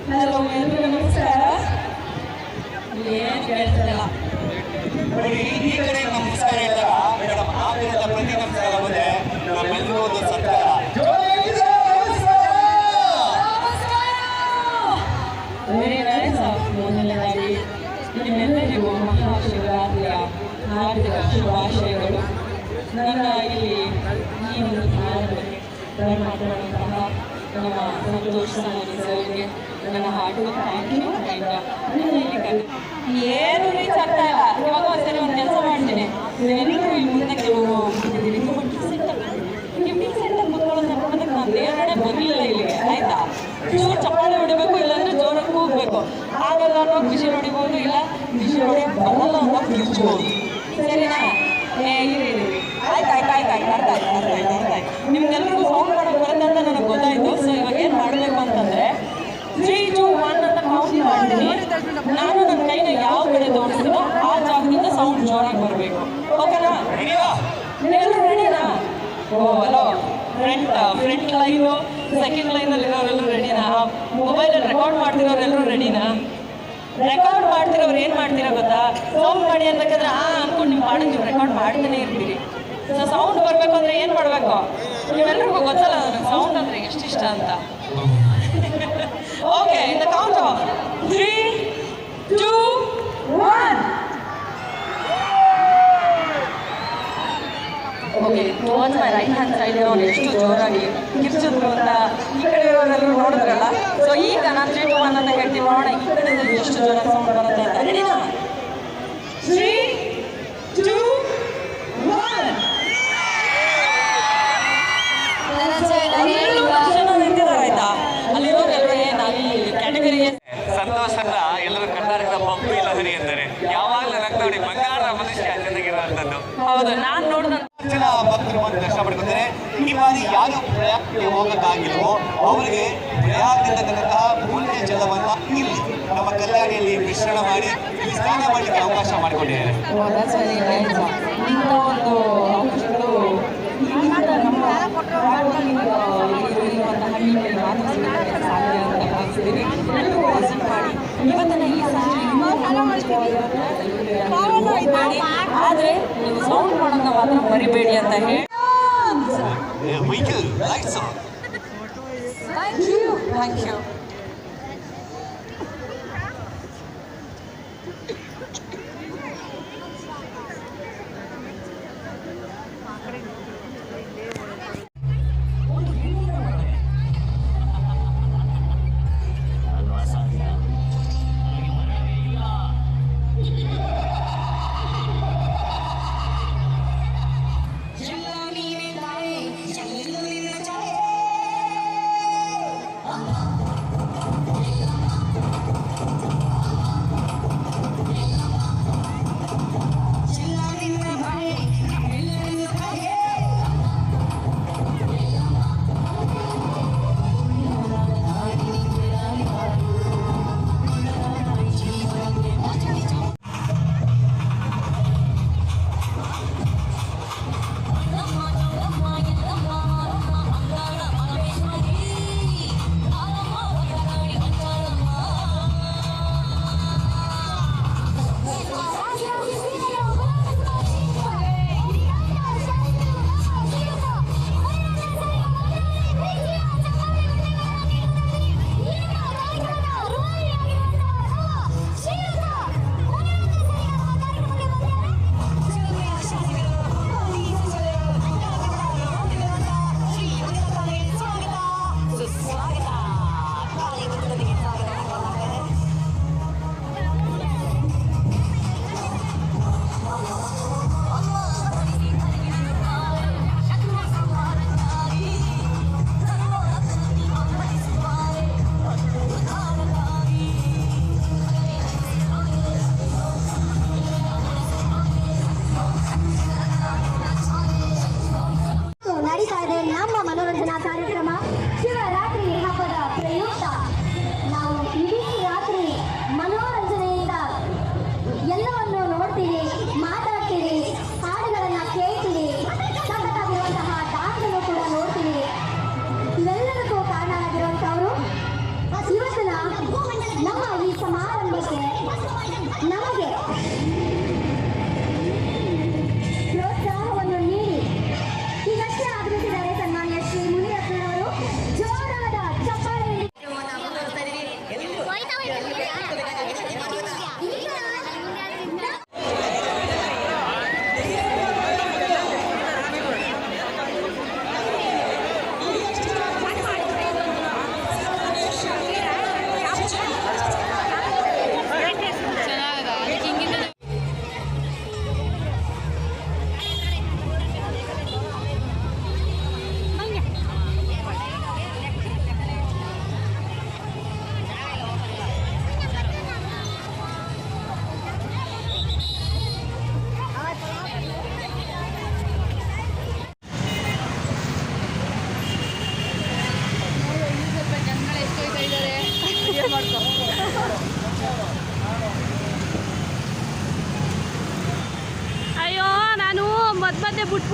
Hello ಎಲ್ರಿಗೂ ನಮಸ್ಕಾರ. ಏನು ಕೇಳ್ತಿಲ್ಲ ಈ ಕಡೆ ನಮಸ್ಕಾರ ಹೇಳ್ತಾರ ಮೇಡಮ್, ಆ ಕಡೆಯಿಂದ ಪ್ರತಿ ನಮಸ್ಕಾರ ಬಂದ್ರೆ ನಮ್ಮೆಲ್ಲರಿಗೂ ಒಂದು ಸರ್ಕಾರ. Very nice. ಮೊದಲನೇದಾಗಿ ನಿಮ್ಮೆಲ್ಲರಿಗೂ ಮಹಾಶಿವರಾತ್ರಿಯ ಹಾರ್ದಿಕ ಶುಭಾಶಯಗಳು. ನನ್ನ ಇಲ್ಲಿ ಈ ಒಂದು ಧ್ಯಾನದಲ್ಲಿ ಮಾತಾಡುವಂತಹ ನಮ್ಮ ಸಂತೋಷ ಸರ್ಗೆ ನನ್ನ ಹಾರ್ಟ್ ಥ್ಯಾಂಕ್ ಯು. ಏನು ರೀಚ್ ಆಗ್ತಾ ಇಲ್ಲ. ಇವಾಗ ಒಂದ್ಸರಿ ಒಂದು ಕೆಲಸ ಮಾಡ್ತೀನಿ, ಎಲ್ಲರೂ ಈ ಮುಂದಕ್ಕೆ ಹೋಗ್ತಿದ್ದೀವಿ. ಗಿಫ್ಟಿಂಗ್ ಸೆಂಟರ್ ಕೂತ್ಕೊಳ್ಳೋದಕ್ಕೆ ನಾನು ದೇವರೇ ಬರಲಿಲ್ಲ ಇಲ್ಲಿಗೆ, ಆಯ್ತಾ? ಚೂರು ಚಪ್ಪಾಳೆ ಹೊಡಿಬೇಕು, ಇಲ್ಲಾಂದ್ರೆ ಜೋರಾಗಿ ಹೋಗ್ಬೇಕು. ಆಗಲ್ಲ ಅನ್ನೋ ಖುಷಿ ಹೊಡಿಬೋದು, ಇಲ್ಲ ಖುಷಿ ಹೊಡಿ ಬರಲ್ಲ ಅನ್ನೋ ಕಿರ್ಚ್ಬೋದು. ಸರಿನಾ? ಇರಿ ಆಯ್ತು ಅರ್ಥ ಆಯ್ತು. ನಿಮ್ಗೆಲ್ರಿಗೂ ಸೌಂಡ್ ಮಾಡೋಕ್ಕೆ ಬರುತ್ತೆ ಅಂತ ನನಗೆ ಗೊತ್ತಾಯ್ತು. ಸೊ ಇವಾಗ ಏನು ಮಾಡಬೇಕು ಅಂತಂದರೆ 3, 2, 1 ಅಂತ ಕೌಂಟ್ ಮಾಡ್ತೀನಿ. ನಾನು ನನ್ನ ಕೈನ ಯಾವ ಕಡೆ ತೋರಿಸ್ತೀನೋ ಆ ಜಾಗದಿಂದ ಸೌಂಡ್ ಜೋರಾಗಿ ಬರಬೇಕು. ಓಕೆನಾ? ಎಲ್ಲರೂ ರೆಡಿನಾ? ಓ ಹಲೋ, ಫ್ರಂಟ್ ಲೈನು, ಸೆಕೆಂಡ್ ಲೈನಲ್ಲಿರೋರೆಲ್ಲರೂ ರೆಡಿನಾ? ಮೊಬೈಲಲ್ಲಿ ರೆಕಾರ್ಡ್ ಮಾಡ್ತಿರೋರೆಲ್ಲರೂ ರೆಡಿನಾ? ರೆಕಾರ್ಡ್ ಮಾಡ್ತಿರೋರು ಏನು ಮಾಡ್ತೀರಾ ಗೊತ್ತಾ? ಸೌಂಡ್ ಮಾಡಿ ಅನ್ಬೇಕಾದ್ರೆ ಅಂದ್ಕೊಂಡು ನೀವು ಪಾಡಿಗೆ ನೀವು ರೆಕಾರ್ಡ್ ಮಾಡ್ತಾನೆ ಇರ್ತೀರಿ. ಸೊ ಸೌಂಡ್ ಬರಬೇಕು ಅಂದರೆ ಏನು ಮಾಡಬೇಕು? ನೀವೆಲ್ಲರಿಗೂ ಗೊತ್ತಲ್ಲ ನನಗೆ ಸೌಂಡ್ ಅಂದರೆ ಎಷ್ಟು ಇಷ್ಟ ಅಂತ. Okay, in the count of 3, 2, 1. Okay, towards my right hand side ಇರೋರು ಎಷ್ಟು ಜೋರಾಗಿ ಕಿರ್ಚಿದ್ರು ಅಂತ ಈ ಕಡೆ ಇರೋರೆಲ್ಲರೂ ನೋಡಿದ್ರಲ್ಲ. ಸೊ ಈಗ ನಾನು 3, 2, 1 ಅಂತ ಹೇಳ್ತೀನಿ, ನೋಡೋಣ ಈ ಕಡೆಯಲ್ಲಿ ಎಷ್ಟು ಜೋರಾಗಿ ಸೌಂಡ್ ಬರುತ್ತೆ ಅಂತ. ರೆಡಿನಾ? 3, 2, 1. ಆಯ್ತಾ? ಅಲ್ಲಿರೋರೆಲ್ಲರೂ ನಾವೀ ಕ್ಯಾಟಗರಿಗೆ ಸಂತೋಷದ ಎಲ್ಲರೂ ಕರ್ನಾಟಕದ ಪಂಪು ಲಹರಿ ಎಂದರೆ ಯಾವಾಗಲೂ ನಗ್ತೋಡಿ ಬಂಗಾರ ಮನುಷ್ಯ ಚೆನ್ನಾಗಿರುವಂಥದ್ದು. ಹೌದು, ನಾನು ನೋಡಿದ ಜನ ಭಕ್ತರು ಬಂದು ದರ್ಶನ ಪಡ್ಕೊತಾರೆ. ಈ ಬಾರಿ ಯಾರು ಪ್ರಯಾಗಕ್ಕೆ ಹೋಗೋಕ್ಕಾಗಿಲ್ವೋ ಅವರಿಗೆ ಪ್ರಯಾಗದಿಂದ ತಂದಂತಹ ಪುಣ್ಯ ಜಲವನ್ನು ಇಲ್ಲಿ ನಮ್ಮ ಕಲ್ಯಾಣಿಯಲ್ಲಿ ಮಿಶ್ರಣ ಮಾಡಿ ಇಲ್ಲಿ ಸ್ನಾನ ಮಾಡಲಿಕ್ಕೆ ಅವಕಾಶ ಮಾಡಿಕೊಂಡಿದ್ದಾರೆ. ಇಂಥ ಒಂದು ಅಂಶಗಳು ನಮ್ಮ ಹಳ್ಳಿಗಳಲ್ಲಿ ಮಾತ್ರ ಸಾಧ್ಯ ಅಂತ ಭಾವಿಸಿದ್ದೀನಿ. ಎಲ್ಲರೂ ವಿಸಿಟ್ ಮಾಡಿ ಇವತ್ತಿನ ಈ ಮಾಡಿ, ಆದರೆ ನೀವು ಸೌಂಡ್ ಮಾಡೋದನ್ನ ಮಾತ್ರ ಮರಿಬೇಡಿ ಅಂತ ಹೇಳಿ. Thank you. ಮಧ್ಯ ಬಿಟ್ಟು